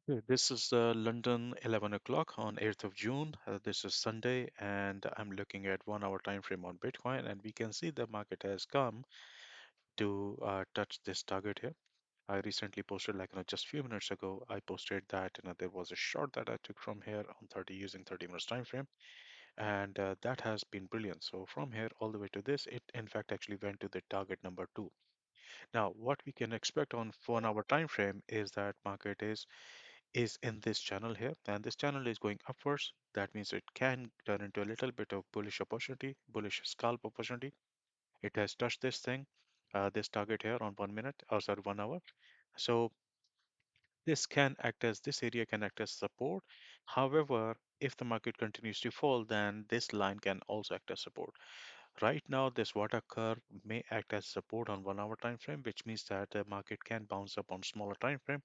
Okay, this is London 11 o'clock on 8th of June. This is Sunday, and I'm looking at 1 hour time frame on Bitcoin, and we can see the market has come to touch this target here. I recently posted, just a few minutes ago, I posted that there was a short that I took from here on 30 using 30 minutes time frame, and that has been brilliant. So from here all the way to this, it in fact actually went to the target number two. Now, what we can expect on 1 hour time frame is that market is in this channel here, and this channel is going upwards. That means it can turn into a little bit of bullish opportunity, bullish scalp opportunity. It has touched this thing, this target here on 1 minute, or sorry, 1 hour. So this area can act as support. However, if the market continues to fall, then this line can also act as support. Right now, this VATA curve may act as support on 1 hour time frame, which means that the market can bounce up on smaller time frame.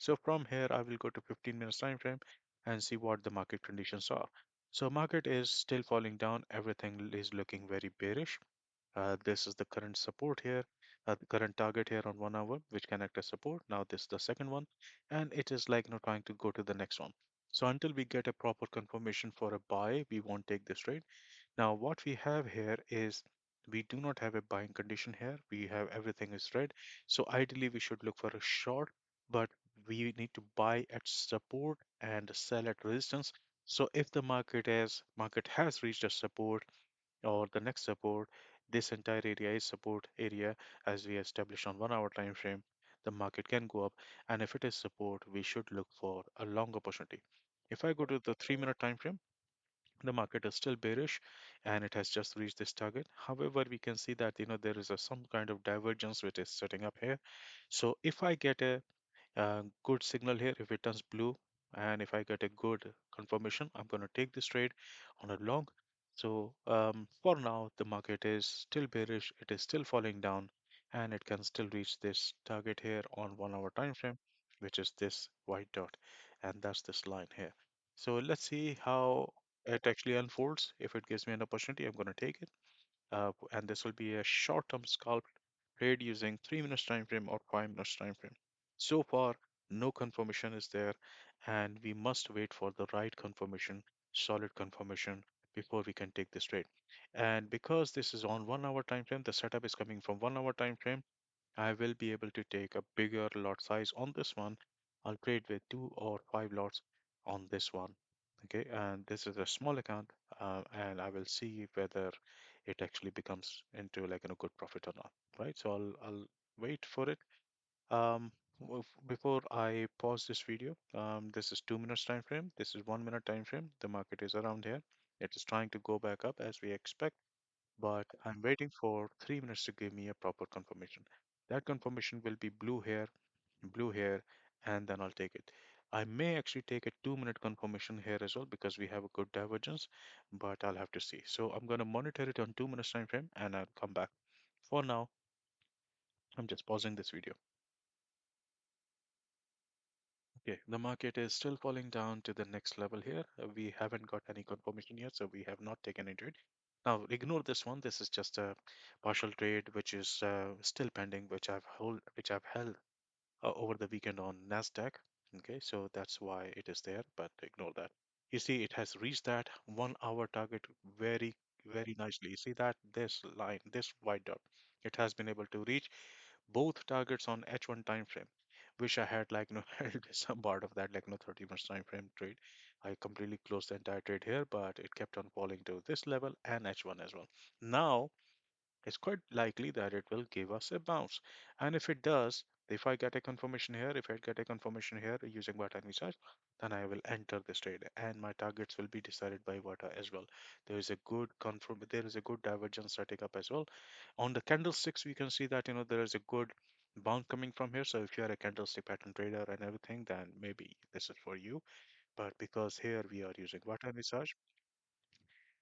So from here, I will go to 15 minutes time frame and see what the market conditions are. So market is still falling down. Everything is looking very bearish. This is the current support here, the current target here on 1 hour, which can act as support. Now this is the second one, and it is trying to go to the next one. So until we get a proper confirmation for a buy, we won't take this trade. Now, what we have here is we do not have a buying condition here. We have everything is red. So ideally, we should look for a short, but we need to buy at support and sell at resistance. So if the market has reached a support or the next support, this entire area is support area as we established on 1 hour time frame. The market can go up, and if it is support, we should look for a long opportunity. If I go to the 3 minute time frame, the market is still bearish and it has just reached this target. However, we can see that there is some kind of divergence which is setting up here. So if I get a good signal here, if it turns blue, and if I get a good confirmation, I'm going to take this trade on a long. So for now, the market is still bearish. It is still falling down, and it can still reach this target here on 1 hour time frame, which is this white dot, and that's this line here. So let's see how it actually unfolds. If it gives me an opportunity, I'm going to take it. And this will be a short-term scalp trade using 3 minutes time frame or 5 minutes time frame. So far, no confirmation is there, and we must wait for the right confirmation, solid confirmation before we can take this trade. And because this is on 1 hour time frame, the setup is coming from 1 hour time frame. I will be able to take a bigger lot size on this one. I'll trade with 2 or 5 lots on this one. Okay, and this is a small account, and I will see whether it actually becomes into a good profit or not. Right, so I'll wait for it. Before I pause this video, this is 2 minutes time frame. This is 1 minute time frame. The market is around here. It is trying to go back up as we expect, but I'm waiting for 3 minutes to give me a proper confirmation. That confirmation will be blue here, and then I'll take it. I may actually take a 2 minute confirmation here as well because we have a good divergence, but I'll have to see. So I'm going to monitor it on 2 minutes time frame and I'll come back. For now, I'm just pausing this video. Okay, the market is still falling down to the next level here. We haven't got any confirmation yet, so we have not taken into it. Now, ignore this one. This is just a partial trade which is still pending, which I've held over the weekend on Nasdaq. Okay, so that's why it is there, but ignore that. You see, it has reached that 1 hour target very, very nicely. You see that this line, this white dot, it has been able to reach both targets on H1 time frame. Wish I had held some part of that 30 minutes time frame trade. I completely closed the entire trade here, but it kept on falling to this level and H1 as well. Now it's quite likely that it will give us a bounce. And if it does, if I get a confirmation here, if I get a confirmation here using VATA Envisage, then I will enter this trade and my targets will be decided by VATA as well. There is a good divergence setting up as well. On the candlesticks, we can see that there is a good bounce coming from here. So if you are a candlestick pattern trader and everything, then maybe this is for you. But because here we are using VATA Envisage,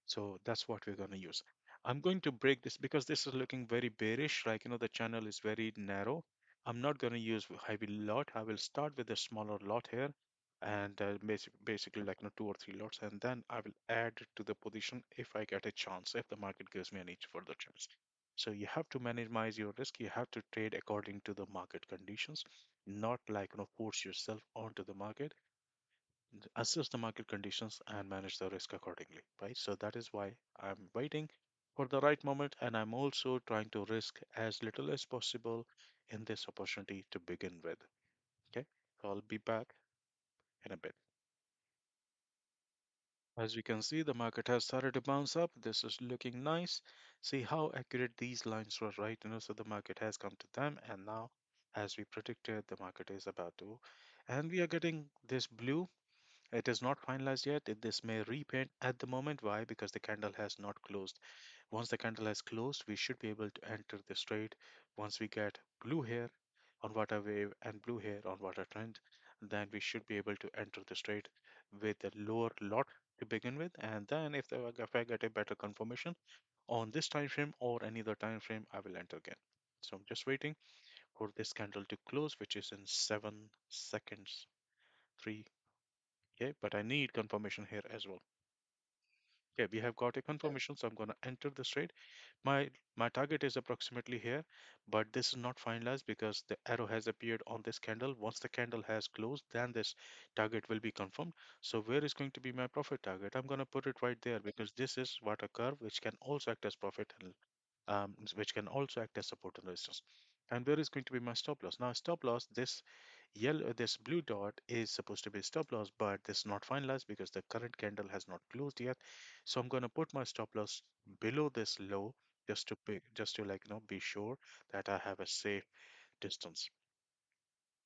so that's what we're going to use. I'm going to break this because this is looking very bearish. The channel is very narrow. I'm not going to use heavy lot. I will start with a smaller lot here and basically 2 or 3 lots, and then I will add to the position if I get a chance, if the market gives me any further chance. So you have to minimize your risk. You have to trade according to the market conditions. not like force yourself onto the market. Assess the market conditions and manage the risk accordingly, right? So that is why I'm waiting for the right moment, and I'm also trying to risk as little as possible in this opportunity to begin with. Okay, so I'll be back in a bit. As we can see, the market has started to bounce up. This is looking nice. See how accurate these lines were, right? So the market has come to them, and now, as we predicted, the market is about to, and we are getting this blue. It is not finalized yet. This may repaint at the moment. Why? Because the candle has not closed. Once the candle has closed, we should be able to enter this trade. Once we get blue here on water wave and blue here on water trend, then we should be able to enter this trade with a lower lot to begin with. And then if I get a better confirmation on this time frame or any other time frame, I will enter again. So I'm just waiting for this candle to close, which is in 7 seconds. Three. Okay, but I need confirmation here as well. Okay, we have got a confirmation, so I'm going to enter this trade. My target is approximately here, but this is not finalized because the arrow has appeared on this candle. Once the candle has closed, then this target will be confirmed. So where is going to be my profit target? I'm going to put it right there because this is what a curve which can also act as profit and which can also act as support and resistance. And where is going to be my stop loss? Now stop loss, this blue dot is supposed to be stop loss, but this is not finalized because the current candle has not closed yet. So I'm going to put my stop loss below this low just to be sure that I have a safe distance.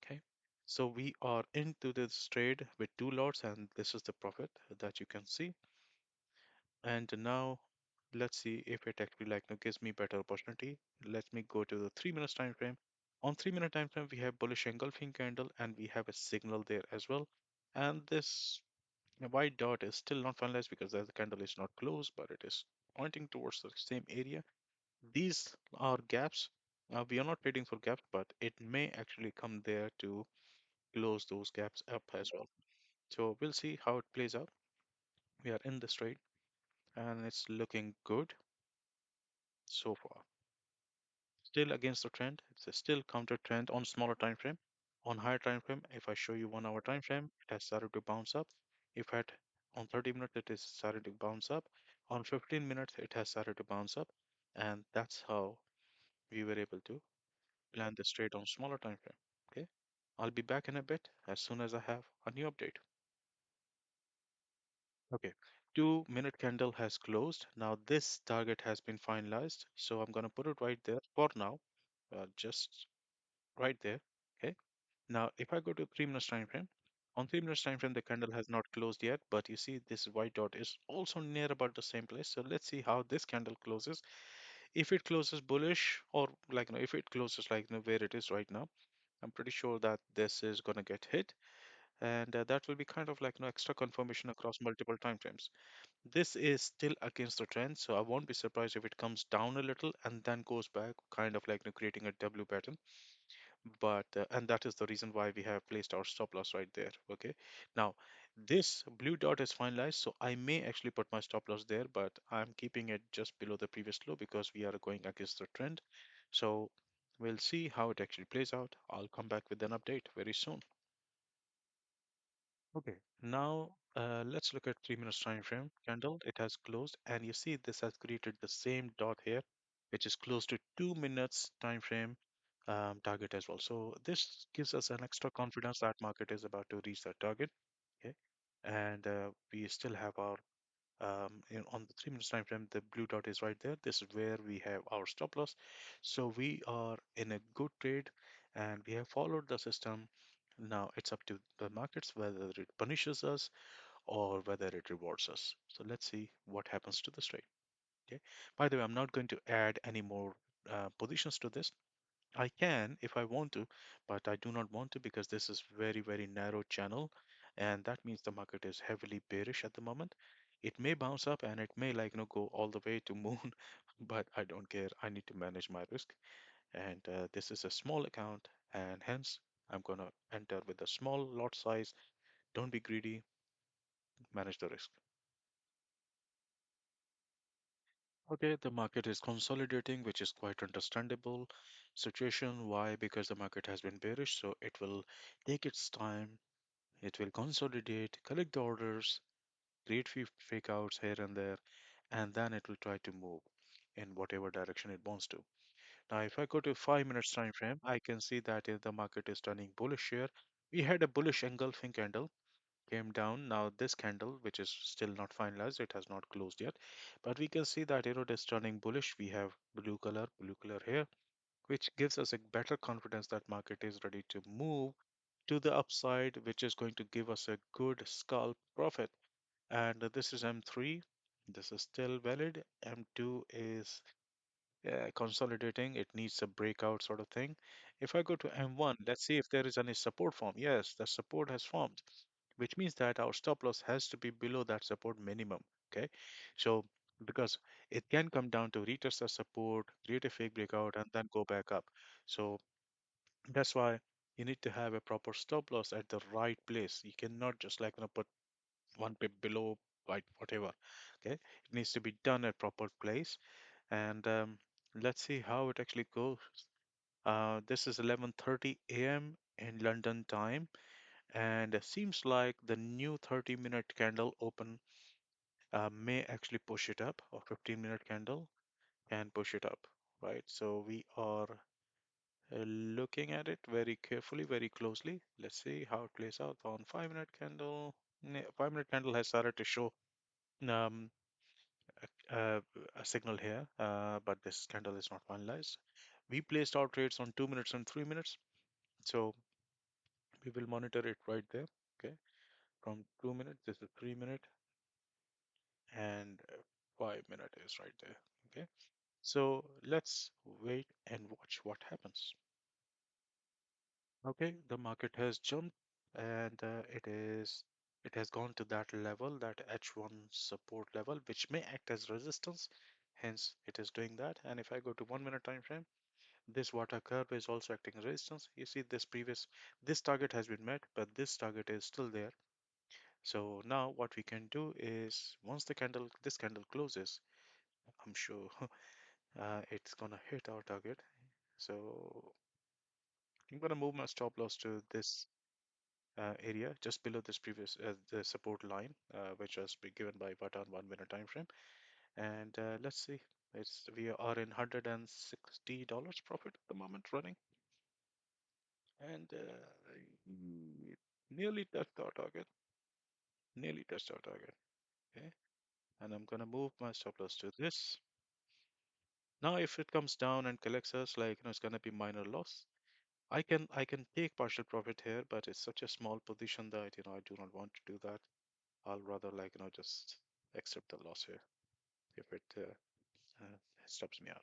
Okay. So we are into this trade with two lots, and this is the profit that you can see. And now let's see if it actually gives me better opportunity. Let me go to the 3 minutes time frame. On 3 minute time frame, we have bullish engulfing candle and we have a signal there as well. And this white dot is still not finalized because the candle is not closed, but it is pointing towards the same area. These are gaps. We are not trading for gaps, but it may actually come there to close those gaps up as well. So we'll see how it plays out. We are in this trade and it's looking good so far. Still against the trend. It's a still counter trend on smaller time frame. On higher time frame, if I show you 1 hour time frame, it has started to bounce up. If at on 30 minutes, it is started to bounce up. On 15 minutes, it has started to bounce up. And that's how we were able to plan this trade on smaller time frame. Okay. I'll be back in a bit as soon as I have a new update. Okay. 2 minute candle has closed. Now this target has been finalized. So I'm going to put it right there for now. Just right there. Okay. Now, if I go to 3 minutes time frame, on 3 minutes time frame, the candle has not closed yet, but you see this white dot is also near about the same place. So let's see how this candle closes. If it closes bullish or if it closes where it is right now, I'm pretty sure that this is going to get hit. And that will be kind of extra confirmation across multiple time frames. This is still against the trend, so I won't be surprised if it comes down a little and then goes back, kind of creating a W pattern. But and that is the reason why we have placed our stop loss right there. Okay, now this blue dot is finalized, so I may actually put my stop loss there, but I'm keeping it just below the previous low because we are going against the trend. So we'll see how it actually plays out. I'll come back with an update very soon. Okay, now let's look at 3 minutes time frame candle. It has closed, and you see this has created the same dot here, which is close to 2 minutes time frame target as well. So this gives us an extra confidence that market is about to reach that target. Okay, and we still have our on the 3 minutes time frame, the blue dot is right there. This is where we have our stop loss. So we are in a good trade, and we have followed the system. Now it's up to the markets whether it punishes us or whether it rewards us. So let's see what happens to this trade. Okay. By the way, I'm not going to add any more positions to this. I can if I want to, but I do not want to because this is very, very narrow channel, and that means the market is heavily bearish at the moment. It may bounce up and it may go all the way to moon, but I don't care. I need to manage my risk, and this is a small account, and hence I'm gonna enter with a small lot size. Don't be greedy, manage the risk. Okay, the market is consolidating, which is quite understandable situation. Why? Because the market has been bearish, so it will take its time. It will consolidate, collect the orders, create few fake outs here and there, and then it will try to move in whatever direction it wants to. Now, if I go to 5 minutes time frame, I can see that if the market is turning bullish here. We had a bullish engulfing candle, came down. Now this candle, which is still not finalized, it has not closed yet, but we can see that it is turning bullish. We have blue color here, which gives us a better confidence that market is ready to move to the upside, which is going to give us a good scalp profit. And this is M3. This is still valid. M2 is consolidating. It needs a breakout sort of thing. If I go to M1, let's see if there is any support form. Yes, the support has formed, which means that our stop loss has to be below that support minimum. Okay, so because it can come down to retest the support, create a fake breakout, and then go back up. So that's why you need to have a proper stop loss at the right place. You cannot just like put one pip below, like whatever. Okay, it needs to be done at proper place. And let's see how it actually goes. This is 11:30 a.m. in London time, and it seems like the new 30-minute candle open may actually push it up, or 15-minute candle can push it up, right? So we are looking at it very carefully, very closely. Let's see how it plays out on 5-minute candle. 5-minute candle has started to show um, a, a signal here, but this candle is not finalized. We placed our trades on 2 minutes and 3 minutes, so we will monitor it right there. Okay, from 2 minutes, this is 3 minute, and 5 minute is right there. Okay, so let's wait and watch what happens. Okay, the market has jumped, and it has gone to that level, that H1 support level, which may act as resistance. Hence, it is doing that. And if I go to 1 minute time frame, this water curve is also acting as resistance. You see this target has been met, but this target is still there. So now what we can do is once this candle closes, I'm sure it's gonna hit our target. So I'm gonna move my stop loss to this area just below this previous the support line, which was given by VATA on 1 minute time frame. And let's see, we are in $160 profit at the moment running, and it nearly touched our target, nearly touched our target. Okay, and I'm gonna move my stop loss to this. Now, if it comes down and collects us, like it's gonna be minor loss. I can take partial profit here, but it's such a small position that I do not want to do that. I'll rather like just accept the loss here if it stops me out.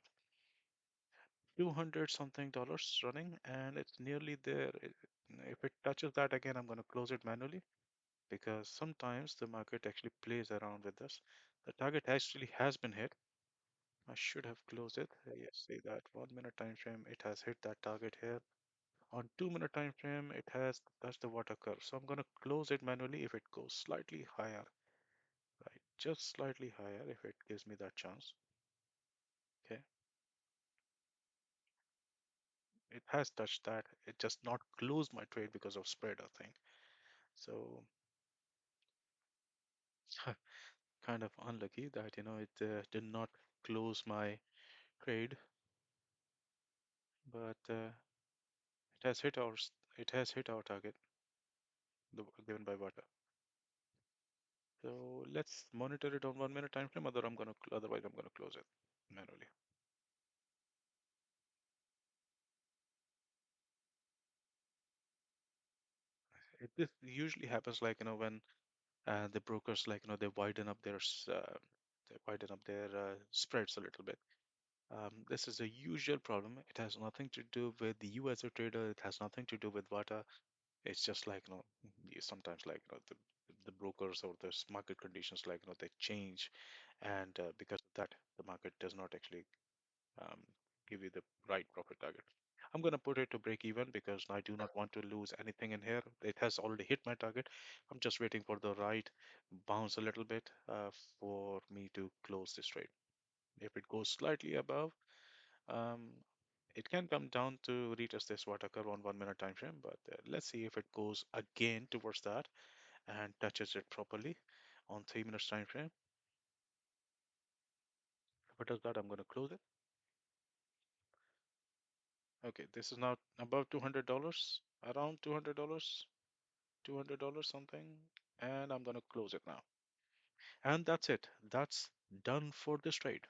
200 something dollars running, and it's nearly there. If it touches that again, I'm going to close it manually because sometimes the market actually plays around with this. The target actually has been hit. I should have closed it. Yes, see that 1 minute time frame, it has hit that target here. On 2 minute time frame, it has touched the water curve. So I'm going to close it manually if it goes slightly higher, right? Just slightly higher if it gives me that chance. Okay. It has touched that. It just not closed my trade because of spread, I think. So kind of unlucky that it did not close my trade, but it has hit it has hit our target given by water. So let's monitor it on 1 minute time frame. Otherwise I'm gonna close it manually. This usually happens like when the brokers like they widen up they widen up their spreads a little bit. This is a usual problem. It has nothing to do with you as a trader. It has nothing to do with VATA. It's just like sometimes like the brokers or the market conditions like they change, and because of that, the market does not actually um, give you the right profit target. I'm gonna put it to break even because I do not want to lose anything in here. It has already hit my target. I'm just waiting for the right bounce a little bit for me to close this trade. If it goes slightly above, um, it can come down to retest this water curve on 1 minute time frame. But let's see if it goes again towards that and touches it properly on 3 minutes time frame. If it does that, I'm going to close it. Okay, this is now above $200, around $200, $200 something, and I'm going to close it now. And that's it. That's done for this trade.